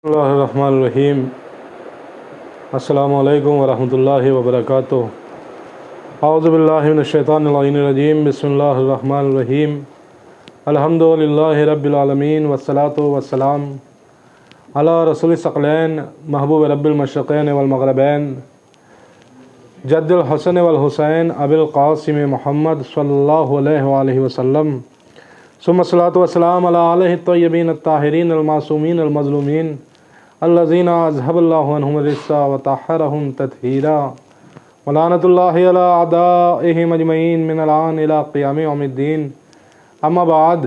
बिस्मिल्लाहिर्रहमानिर्रहीम। अस्सलामुअलैकुम वरहमतुल्लाहि वबरकातुहू। औज़ु बिल्लाहि मिनश्शैतानिर्रजीम। बिस्मिल्लाहिर्रहमानिर्रहीम। अल्हम्दुलिल्लाहि रब्बिल आलमीन वस्सलातु वस्सलाम अला रसूलिस सकलैन महबूब रब्बिल मशरिक़ैन वल मग़रिबैन जद्दुल हसन वल हुसैन अबिल क़ासिम मुहम्मद सल्लल्लाहु अलैहि वसल्लम। सुम्मा सलातु वस्सलाम अला आलिहि तय्यबीन अत्ताहिरीन अल मासूमीन अल मज़लूमीन अल्लज़ीना अज़हबल्लाहु अन्हुम रिस्सा व तहहरहुम तत्हीरा व लानतुल्लाहि अला अअदाइहिम अजमईन मिनल आन इला क़ियाम यौमिद्दीन। अम्मा बाद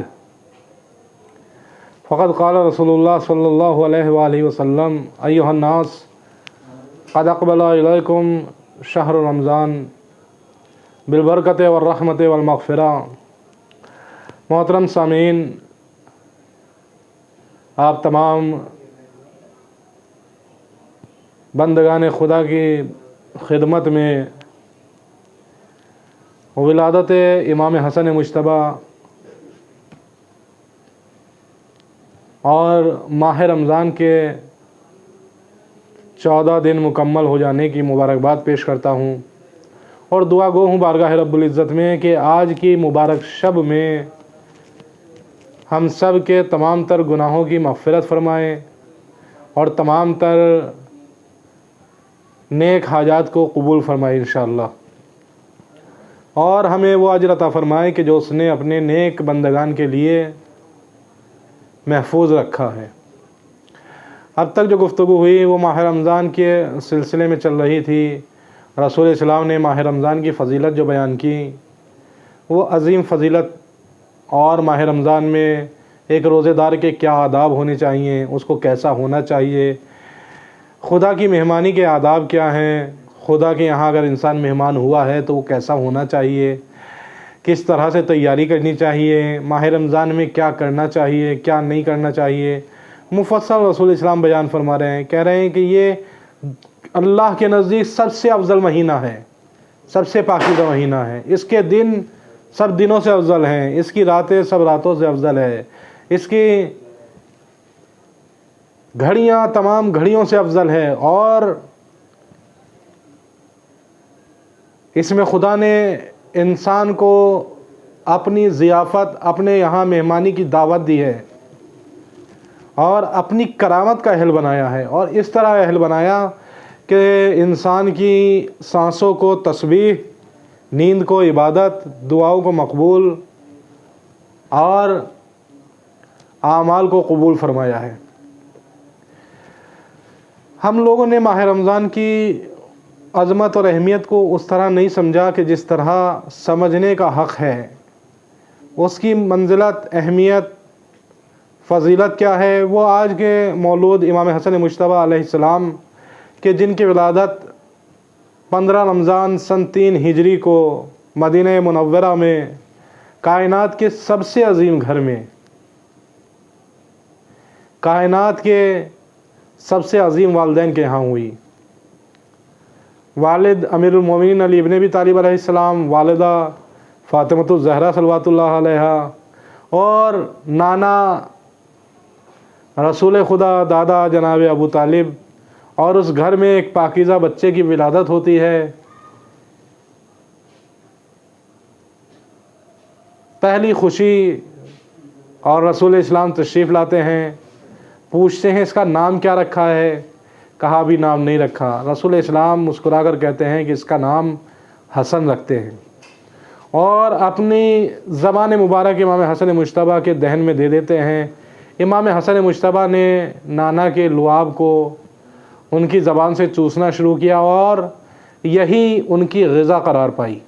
फ़क़द क़ाल रसूलुल्लाह सल्लल्लाहु अलैहि वसल्लम अय्युहन नास क़द अक़बला इलैकुम शहर रमज़ान बिल बरकति वर रहमति वल मग़फ़िरा। मोहतरम सामीन, आप तमाम बंदगान खुदा की खिदमत में विलादत इमाम हसन मुज्तबा और माह रमज़ान के 14 दिन मुकम्मल हो जाने की मुबारकबाद पेश करता हूँ और दुआ गो हूँ बारगाह रब्बुल इज़्ज़त में कि आज की मुबारक शब में हम सब के तमाम तर गुनाहों की मग़फ़िरत फ़रमाएँ और तमाम तर नेक हाजात को कबूल फ़रमाए इंशाअल्लाह, और हमें वो अजर अता फ़रमाए कि जो उसने अपने नेक बंदगान के लिए महफूज रखा है। अब तक जो गुफ्तगू हुई वो माह रमज़ान के सिलसिले में चल रही थी। रसूल इस्लाम ने माह रमज़ान की फ़जीलत जो बयान की वो अज़ीम फ़जीलत, और माह रमज़ान में एक रोज़ेदार के क्या आदाब होने चाहिए, उसको कैसा होना चाहिए, खुदा की मेहमानी के आदाब क्या हैं, खुदा के यहाँ अगर इंसान मेहमान हुआ है तो वो कैसा होना चाहिए, किस तरह से तैयारी करनी चाहिए, माह रमज़ान में क्या करना चाहिए क्या नहीं करना चाहिए, मुफस्सल रसूल इस्लाम बयान फरमा रहे हैं। कह रहे हैं कि ये अल्लाह के नज़दीक सबसे अफजल महीना है, सबसे पाकीज़ा महीना है। इसके दिन सब दिनों से अफजल हैं, इसकी रातें सब रातों से अफजल है, इसकी घड़ियाँ तमाम घड़ियों से अफजल है, और इसमें खुदा ने इंसान को अपनी ज़ियाफ़त, अपने यहाँ मेहमानी की दावत दी है और अपनी करामत का अहल बनाया है, और इस तरह अहल बनाया कि इंसान की सांसों को तस्बीह, नींद को इबादत, दुआओं को मकबूल और आमाल को कबूल फरमाया है। हम लोगों ने माह रमज़ान की अज़मत और अहमियत को उस तरह नहीं समझा कि जिस तरह समझने का हक़ है। उसकी मंजिलत, अहमियत, फ़जीलत क्या है, वो आज के मौलूद इमाम हसन मुज्तबा अलैहिस्सलाम के जिनकी विलादत 15 रमज़ान सन 3 हिजरी को मदीना मुनव्वरा में कायनात के सबसे अजीम घर में, कायनात के सबसे अजीम वालिदैन के यहाँ हुई। वालिद अमीरुल मोमिनीन अली इब्न अबी तालिब अलैहिस्सलाम, वालिदा फ़ातिमतुज़ ज़हरा सल्लल्लाहु अलैहा, और नाना रसूल खुदा दादा जनाब अबू तालिब, और उस घर में एक पाकीज़ा बच्चे की विलादत होती है। पहली खुशी, और रसूल इस्लाम तशरीफ़ लाते हैं, पूछते हैं इसका नाम क्या रखा है, कहा भी नाम नहीं रखा। रसूल इस्लाम मुस्कुरा कर कहते हैं कि इसका नाम हसन रखते हैं, और अपनी ज़बान मुबारक इमाम हसन मुज्तबा के दहन में दे देते हैं। इमाम हसन मुज्तबा ने नाना के लुआब को उनकी ज़बान से चूसना शुरू किया और यही उनकी ग़िज़ा करार पाई।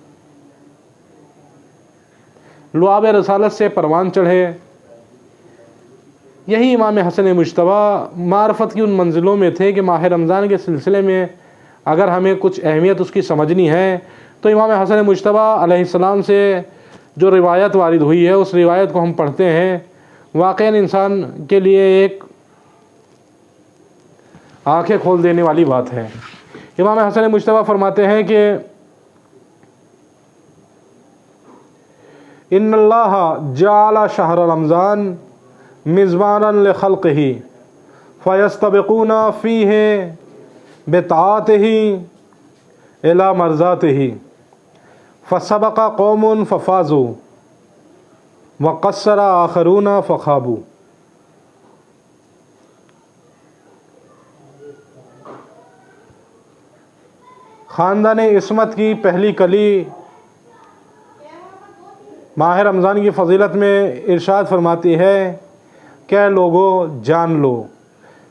लुआब रसालत से परवान चढ़े। यही इमाम हसन मुज्तबा मार्फत की उन मंजिलों में थे कि माह रमज़ान के सिलसिले में अगर हमें कुछ अहमियत उसकी समझनी है तो इमाम हसन मुज्तबा अलैहिस्सलाम से जो रिवायत वारिद हुई है उस रिवायत को हम पढ़ते हैं। वाक़ई इंसान के लिए एक आंखें खोल देने वाली बात है। इमाम हसन मुज्तबा फरमाते हैं कि इन्नल्लाह जाअला शहर रमज़ान मिज़बानन लिखल्क़िही फ़यस्तबिक़ूना फ़ीहि बिताअतिही इला मरज़ातिही फ़सबक़ क़ौमुन फ़फ़ाज़ू व क़स्सर आख़रून फ़ख़ाबू। ख़ानदान इस्मत की पहली कली माह रमज़ान की फ़जीलत में इरशाद फरमाती है, क्या लोगों जान लो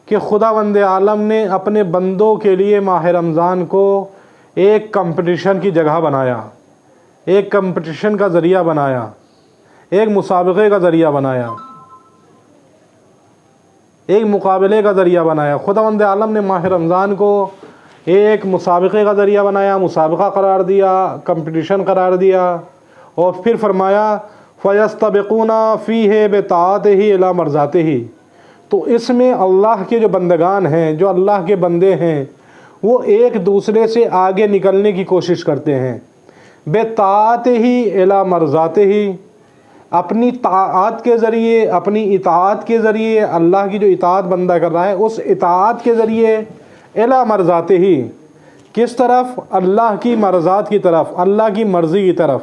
कि खुदावंद आलम ने अपने बंदों के लिए माह रमज़ान को एक कंपटीशन की जगह बनाया, एक कंपटीशन का ज़रिया बनाया, एक मुसाबक़े का ज़रिया बनाया, एक मुकाबले का ज़रिया बनाया। खुदावंद आलम ने माह रमज़ान को एक मुसाबक़े का ज़रिया बनाया, मुसाबक़ा करार दिया, कंपटीशन करार दिया और फिर फरमाया फ़यस्तबिक़ूना फ़ीहि बिताअतिही इला मरज़ातिही। तो इसमें अल्लाह के जो बंदगान हैं, जो अल्लाह के बंदे हैं, वो एक दूसरे से आगे निकलने की कोशिश करते हैं। बिताअतिही इला मरज़ातिही, अपनी ताआत के ज़रिए, अपनी इताअत के ज़रिए, अल्लाह की जो इताअत बंदा कर रहा है उस इताअत के ज़रिए इला मरज़ातिही, किस तरफ? अल्लाह की मरज़ात की तरफ, अल्लाह की मर्ज़ी की तरफ।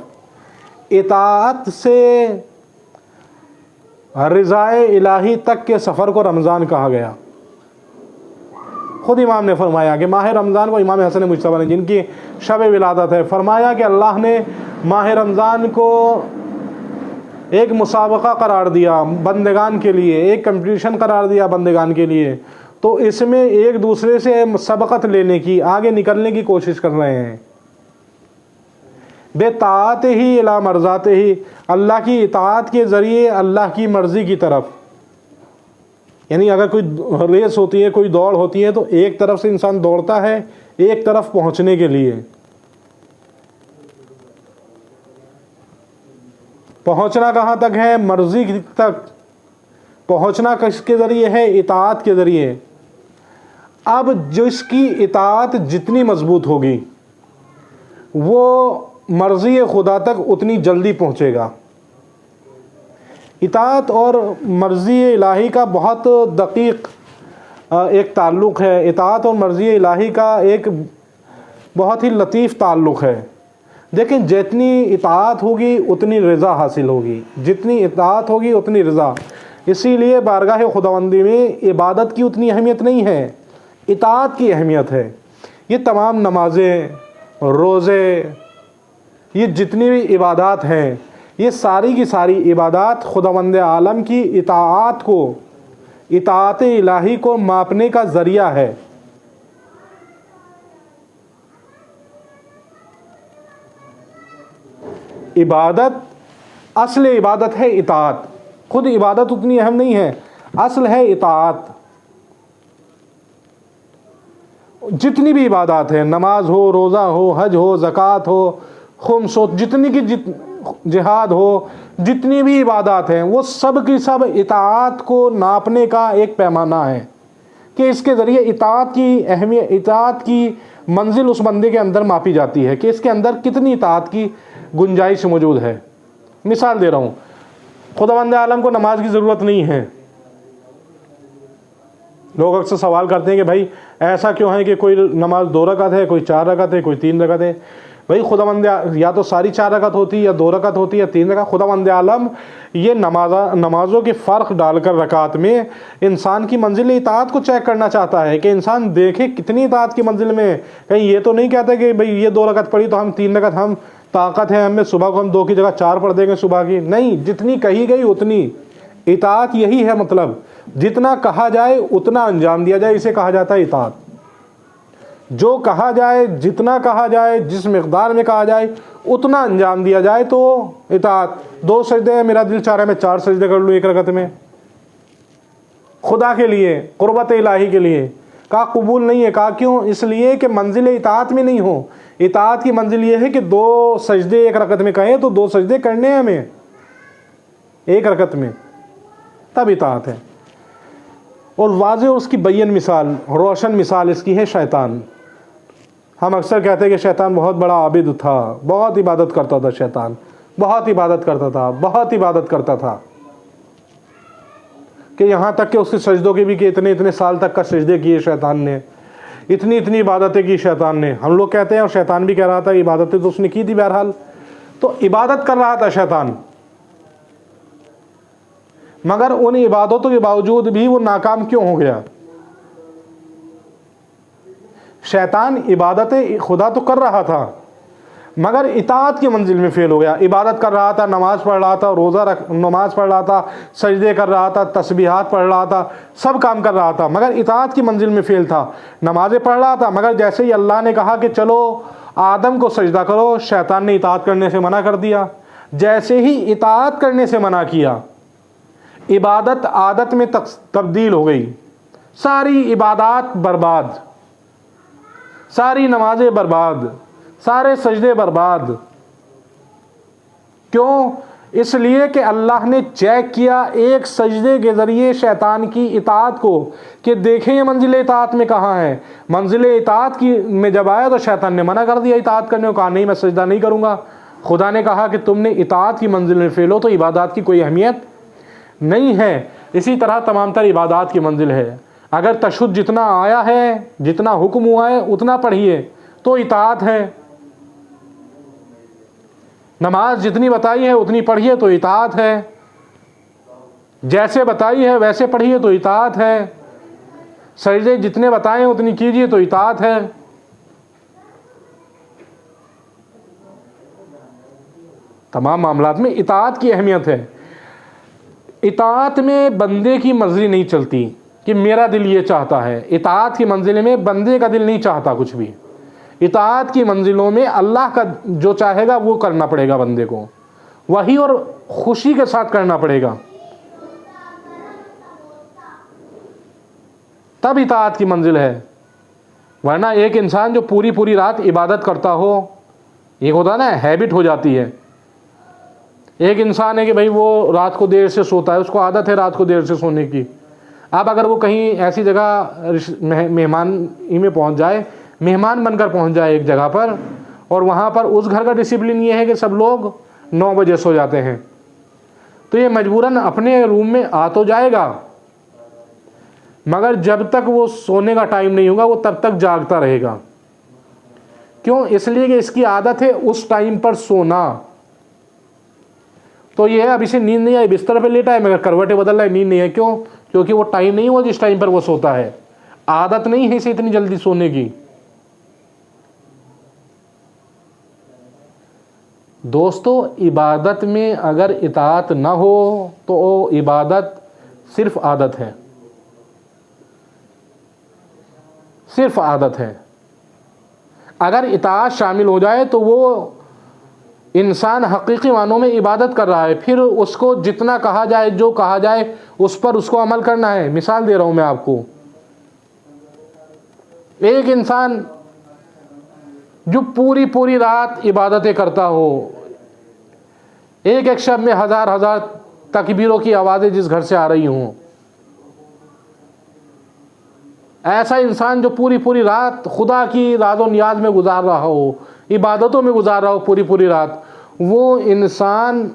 इताअत से रिज़ाए इलाही तक के सफ़र को रमज़ान कहा गया। ख़ुद इमाम ने फरमाया कि माह रमज़ान को, इमाम हसन मुज्तबा ने जिनकी शब विलादत है, फरमाया कि अल्लाह ने माह रमज़ान को एक मुसाबक़ा करार दिया बंदगान के लिए, एक कंपटीशन करार दिया बंदगान के लिए। तो इसमें एक दूसरे से सबक़त लेने की, आगे निकलने की कोशिश कर रहे हैं। बेताअतिही इला मरज़ातिही, अल्लाह की इताअत के ज़रिए अल्लाह की मर्ज़ी की तरफ। यानी अगर कोई रेस होती है, कोई दौड़ होती है, तो एक तरफ से इंसान दौड़ता है एक तरफ पहुंचने के लिए। पहुंचना कहाँ तक है? मर्ज़ी तक। पहुंचना किसके ज़रिए है? इताअत के ज़रिए। अब जिसकी इताअत जितनी मज़बूत होगी वो मर्ज़ी खुदा तक उतनी जल्दी पहुँचेगा। इताअत और मर्ज़ी इलाही का बहुत दक़ीक़ एक ताल्लुक़ है। इताअत और मर्ज़ी इलाही का एक बहुत ही लतीफ़ ताल्लुक़ है। लेकिन जितनी इताअत होगी उतनी रज़ा हासिल होगी, जितनी इताअत होगी उतनी रज़ा। इसीलिए बारगाह खुदावंदी में इबादत की उतनी अहमियत नहीं है, इताअत की अहमियत है। ये तमाम नमाज़ें, रोज़े, ये जितनी भी इबादत हैं, ये सारी की सारी इबादत खुदावंद आलम की इताअत को, इताअत इलाही को मापने का ज़रिया है। इबादत, असल इबादत है इताअत। खुद इबादत उतनी अहम नहीं है, असल है इताअत। जितनी भी इबादत है, नमाज हो, रोज़ा हो, हज हो, ज़कात हो, खुम्स हो, जितनी की जिहाद हो, जितनी भी इबादत हैं, वो सब की सब इताअत को नापने का एक पैमाना है कि इसके ज़रिए इताअत की अहमियत, इताअत की मंजिल उस बंदे के अंदर मापी जाती है कि इसके अंदर कितनी इताअत की गुंजाइश मौजूद है। मिसाल दे रहा हूँ, खुदावंद आलम को नमाज की ज़रूरत नहीं है। लोग अक्सर सवाल करते हैं कि भाई ऐसा क्यों है कि कोई नमाज 2 रकात है, कोई 4 रकात है, कोई 3 रकात है। भाई खुदावंद या तो सारी 4 रकात होती है, या 2 रकात होती है, या 3 रकात। खुदावंद आलम ये नमाज़ों के फ़र्क डालकर रकात में इंसान की मंजिल इताअत को चेक करना चाहता है कि इंसान देखे कितनी इताअत की मंजिल में। कहीं ये तो नहीं कहता कि भाई ये 2 रकात पढ़ी तो हम 3 रकात, हम ताकत है हमें, सुबह को हम 2 की जगह 4 पढ़ देंगे सुबह की। नहीं, जितनी कही गई उतनी इताअत। यही है मतलब, जितना कहा जाए उतना अंजाम दिया जाए, इसे कहा जाता है इताअत। जो कहा जाए, जितना कहा जाए, जिस मिक़दार में कहा जाए उतना अंजाम दिया जाए तो इताअत। 2 सजदे हैं, मेरा दिल चाह रहा है मैं 4 सजदे कर लूँ एक रकत में, खुदा के लिए, क़ुर्बत इलाही के लिए। कहा कबूल नहीं है। कहा क्यों? इसलिए कि मंजिल इताअत में नहीं हो। इताअत की मंजिल ये है कि 2 सजदे एक रकत में कहें तो 2 सजदे करने हैं हमें एक रकत में, तब इताअत है। और वाज़े उसकी बैन मिसाल, रोशन मिसाल इसकी है शैतान। हम अक्सर कहते हैं कि शैतान बहुत बड़ा आबिद था, बहुत इबादत करता था। शैतान बहुत इबादत करता था, बहुत इबादत करता था। कि यहाँ तक कि उसके सजदों के भी कि इतने इतने साल तक का सजदे किए शैतान ने, इतनी इतनी इबादतें की शैतान ने। हम लोग कहते हैं और शैतान भी कह रहा था इबादतें तो उसने की थी बहरहाल, तो इबादत कर रहा था शैतान, मगर उन इबादतों के बावजूद भी वो नाकाम क्यों हो गया? शैतान इबादतें खुदा तो कर रहा था मगर इताअत की मंजिल में फेल हो गया। इबादत कर रहा था, नमाज पढ़ रहा था, नमाज पढ़ रहा था, सजदे कर रहा था, तस्बीहात पढ़ रहा था, सब काम कर रहा था, मगर इताअत की मंजिल में फेल था। नमाजें पढ़ रहा था, मगर जैसे ही अल्लाह ने कहा कि चलो आदम को सजदा करो, शैतान ने इताअत करने से मना कर दिया। जैसे ही इताअत करने से मना किया, इबादत आदत में तब्दील हो गई, सारी इबादत बर्बाद, सारी नमाजें बर्बाद, सारे सजदे बर्बाद। क्यों? इसलिए कि अल्लाह ने चेक किया एक सजदे के ज़रिए शैतान की इताअत को कि देखें ये मंजिल इताअत में कहाँ है। मंजिल इताअत की में जब आया तो शैतान ने मना कर दिया इताअत करने को, कहा नहीं मैं सजदा नहीं करूँगा। खुदा ने कहा कि तुमने इताअत की मंजिल में फेलो तो इबादत की कोई अहमियत नहीं है। इसी तरह तमाम तर इबादत की मंजिल है। अगर तशहुद जितना आया है, जितना हुक्म हुआ है उतना पढ़िए तो इताअत है। नमाज जितनी बताई है उतनी पढ़िए तो इताअत है। जैसे बताई है वैसे पढ़िए तो इताअत है। सजदे जितने बताए उतनी कीजिए तो इताअत है। तमाम मामलात में इताअत की अहमियत है। इताअत में बंदे की मर्जी नहीं चलती कि मेरा दिल ये चाहता है। इताअत की मंजिल में बंदे का दिल नहीं चाहता कुछ भी। इताअत की मंजिलों में अल्लाह का जो चाहेगा वो करना पड़ेगा बंदे को, वही और खुशी के साथ करना पड़ेगा, तब इताअत की मंजिल है। वरना एक इंसान जो पूरी पूरी रात इबादत करता हो, एक होता है ना हैबिट हो जाती है। एक इंसान है कि भाई वो रात को देर से सोता है, उसको आदत है रात को देर से सोने की। अब अगर वो कहीं ऐसी जगह मेहमानी में पहुंच जाए, मेहमान बनकर पहुंच जाए एक जगह पर, और वहाँ पर उस घर का डिसिप्लिन ये है कि सब लोग 9 बजे सो जाते हैं, तो ये मजबूरन अपने रूम में आ तो जाएगा, मगर जब तक वो सोने का टाइम नहीं होगा वो तब तक जागता रहेगा। क्यों? इसलिए कि इसकी आदत है उस टाइम पर सोना। तो ये है अब इसे नींद नहीं आई, बिस्तर पे लेटा है मगर करवटें बदल रहा है, नींद नहीं है। क्यों? क्योंकि वो टाइम नहीं हुआ जिस टाइम पर वो सोता है। आदत नहीं है इसे इतनी जल्दी सोने की। दोस्तों, इबादत में अगर इताअत ना हो तो इबादत सिर्फ आदत है, सिर्फ आदत है। अगर इताअत शामिल हो जाए तो वो इंसान हकीकी मानों में इबादत कर रहा है। फिर उसको जितना कहा जाए, जो कहा जाए उस पर उसको अमल करना है। मिसाल दे रहा हूं मैं आपको। एक इंसान जो पूरी पूरी रात इबादतें करता हो, एक एक शब में हजार हजार तकबीरों की आवाज़ें जिस घर से आ रही हों, ऐसा इंसान जो पूरी पूरी रात खुदा की राज़ो नियाज में गुजार रहा हो, इबादतों में गुजार रहा हो पूरी पूरी रात, वो इंसान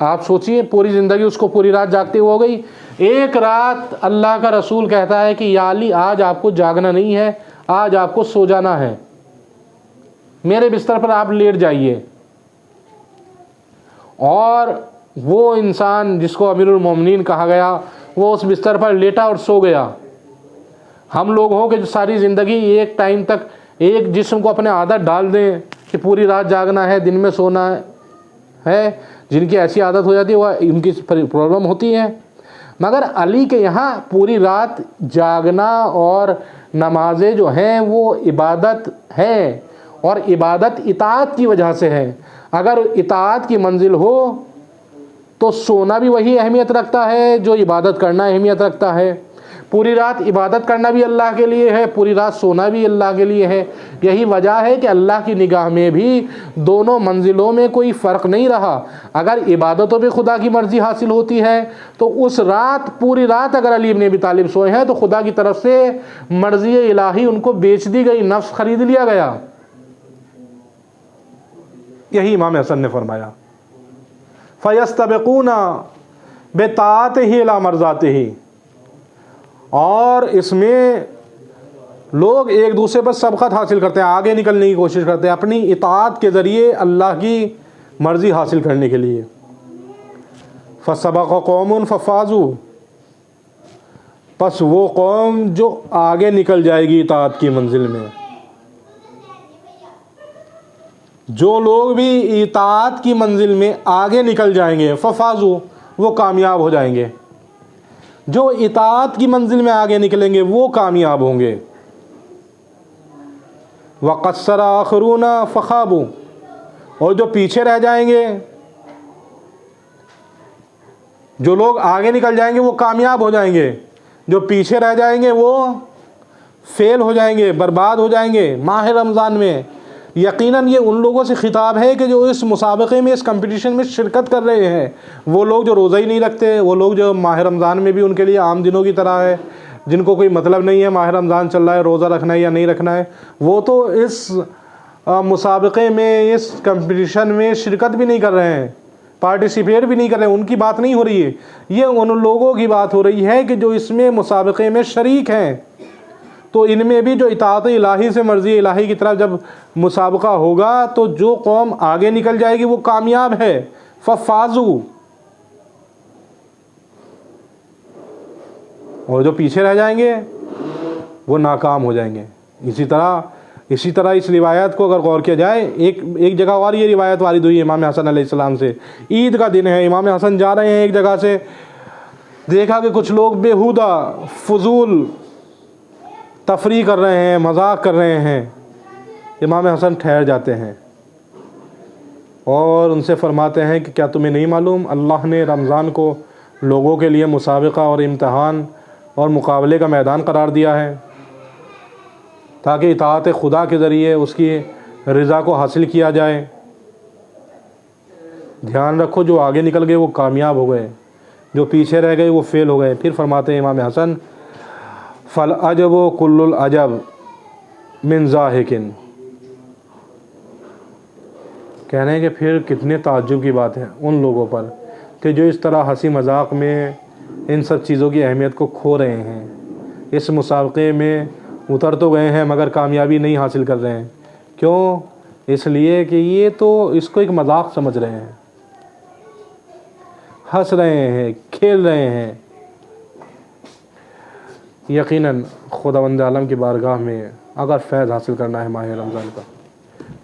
आप सोचिए पूरी ज़िंदगी उसको पूरी रात जागती हो गई। एक रात अल्लाह का रसूल कहता है कि या अली आज आपको जागना नहीं है, आज आपको सो जाना है, मेरे बिस्तर पर आप लेट जाइए। और वो इंसान जिसको अमीरुल मोमिनीन कहा गया, वो उस बिस्तर पर लेटा और सो गया। हम लोग हों कि जो सारी ज़िंदगी एक टाइम तक एक जिस्म को अपने आदत डाल दें कि पूरी रात जागना है, दिन में सोना है, जिनकी ऐसी आदत हो जाती है वह उनकी प्रॉब्लम होती है। मगर अली के यहाँ पूरी रात जागना और नमाजें जो हैं वो इबादत है, और इबादत इताअत की वजह से है। अगर इताअत की मंजिल हो तो सोना भी वही अहमियत रखता है जो इबादत करना अहमियत रखता है। पूरी रात इबादत करना भी अल्लाह के लिए है, पूरी रात सोना भी अल्लाह के लिए है। यही वजह है कि अल्लाह की निगाह में भी दोनों मंजिलों में कोई फ़र्क नहीं रहा। अगर इबादतों में खुदा की मर्ज़ी हासिल होती है तो उस रात पूरी रात अगर अली इब्न अबी तालिब सोए हैं तो खुदा की तरफ से मर्ज़ी इलाही उनको बेच दी गई, नफ्स खरीद लिया गया। यही इमाम हसन ने फरमाया, फ़यस्तबिक़ूना बिताअतिही इला मर्ज़ातिही, और इसमें लोग एक दूसरे पर सबकत हासिल करते हैं, आगे निकलने की कोशिश करते हैं अपनी इताअत के ज़रिए अल्लाह की मर्ज़ी हासिल करने के लिए। फसबक़ कौमुन फ़फ़ाज़ू, बस वो कौम जो आगे निकल जाएगी इताअत की मंजिल में। जो लोग भी इताअत की मंजिल में आगे निकल जाएंगे, फ़फ़ाज़ू, वो कामयाब हो जाएंगे। जो इताअत की मंजिल में आगे निकलेंगे वो कामयाब होंगे। वक़स्सर आखिरून फ़ख़ाबू, और जो पीछे रह जाएंगे, जो लोग आगे निकल जाएंगे वो कामयाब हो जाएंगे, जो पीछे रह जाएंगे वो फेल हो जाएंगे, बर्बाद हो जाएंगे। माह रमज़ान में यकीनन ये उन लोगों से खिताब है कि जो इस मुसाबक़े में, इस कंपटीशन में शिरकत कर रहे हैं। वो लोग जो रोज़ा ही नहीं रखते, वो लोग जो माह रमज़ान में भी उनके लिए आम दिनों की तरह है, जिनको कोई मतलब नहीं है माह रमज़ान चल रहा है, रोज़ा रखना है या नहीं रखना है, वो तो इस मुसाबक़े में, इस कंपटीशन में शिरकत भी नहीं कर रहे हैं, पार्टिसिपेट भी नहीं कर रहे हैं। उनकी बात नहीं हो रही है, ये उन लोगों की बात हो रही है कि जो इसमें मुसाबक़े में शरीक हैं। तो इनमें भी जो इताअत इलाही से मर्ज़ी इलाही की तरफ जब मुसाबका होगा तो जो कौम आगे निकल जाएगी वो कामयाब है। फ़फ़ाज़ू, और जो पीछे रह जाएंगे वो नाकाम हो जाएंगे। इसी तरह इस रिवायत को अगर गौर किया जाए, एक जगह और ये रिवायत वारिद हुई है इमाम हसन अलैहिस्सलाम से। ईद का दिन है, इमाम हसन जा रहे हैं एक जगह से, देखा कि कुछ लोग बेहुदा फजूल तफरी कर रहे हैं, मजाक कर रहे हैं। इमाम हसन ठहर जाते हैं और उनसे फरमाते हैं कि क्या तुम्हें नहीं मालूम अल्लाह ने रमज़ान को लोगों के लिए मुसाबिका और इम्तहान और मुकाबले का मैदान करार दिया है, ताकि इताअत खुदा के ज़रिए उसकी रज़ा को हासिल किया जाए। ध्यान रखो, जो आगे निकल गए वो कामयाब हो गए, जो पीछे रह गए वो फेल हो गए। फिर फरमाते हैं इमाम हसन, फल अजब व कुल्लुल अजब मिन ज़ाहिकिन, कह रहे हैं कि फिर कितने ताज्जुब की बात है उन लोगों पर कि जो इस तरह हंसी मजाक में इन सब चीज़ों की अहमियत को खो रहे हैं। इस मुसाबक़े में उतर तो गए हैं मगर कामयाबी नहीं हासिल कर रहे हैं। क्यों? इसलिए कि ये तो इसको एक मजाक समझ रहे हैं, हंस रहे हैं, खेल रहे हैं। यकीनन खुदावंद आलम की बारगाह में अगर फैज़ हासिल करना है माह रमज़ान का,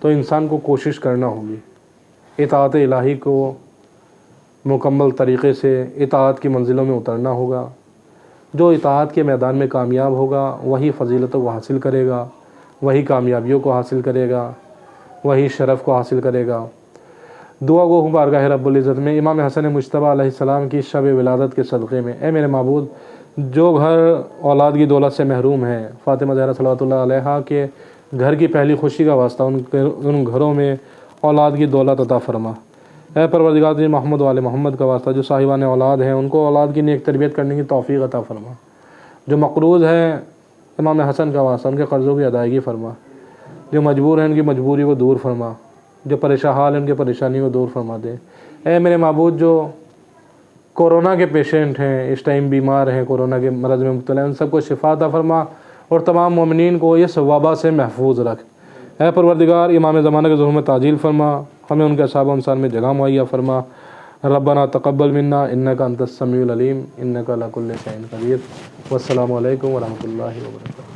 तो इंसान को कोशिश करना होगी इताअत इलाही को मुकम्मल तरीक़े से इताअत की मंजिलों में उतरना होगा। जो इताअत के मैदान में कामयाब होगा वही फ़जीलतों को हासिल करेगा, वही कामयाबियों को हासिल करेगा, वही शरफ़ को हासिल करेगा। दुआ गो हूँ बारगाह रब्बुल इज़्ज़त में इमाम हसन मुज्तबा अलैहिस्सलाम की शब विलादत के सदक़े में, ए मेरे माबूद, जो घर औलाद की दौलत से महरूम है, फ़ातिमा ज़हरा सल्लल्लाहु अलैहा के घर की पहली खुशी का वास्ता उन घरों में औलाद की दौलत अता फ़रमा। ऐ परवरदिगार जी, मोहम्मद वाले मोहम्मद का वास्ता जो साहिबान औलाद हैं उनको औलाद की नेक तरबियत करने की तौफ़ीक़ अता फ़रमा। जो मक़रूज़ हैं इमाम हसन का वास्ता उनके क़र्ज़ों की अदायगी फ़रमा। जो मजबूर हैं उनकी मजबूरी को दूर फ़रमा। जो परेशान हाल है उनकी परेशानी को दूर फरमा दे। ऐ मेरे माबूद, जो कोरोना के पेशेंट हैं, इस टाइम बीमार हैं, कोरोना के मरज़ में मुब्तला हैं, उन सबको शिफा अता फ़रमा और तमाम मोमिनीन को इस वबा से महफूज रख। ऐ परवरदिगार, इमाम ज़माना के ज़ुहूर में ताजील फ़रमा, हमें उनके असहाब व अंसार में जगह मुहैया फ़रमा। रब्बना तक़ब्बल मिन्ना इन्नका अंतस समीउल अलीम इन्नका अला कुल्लि शैइन क़दीर। वस्सलामु अलैकुम व रहमतुल्लाहि व बरकातुहू।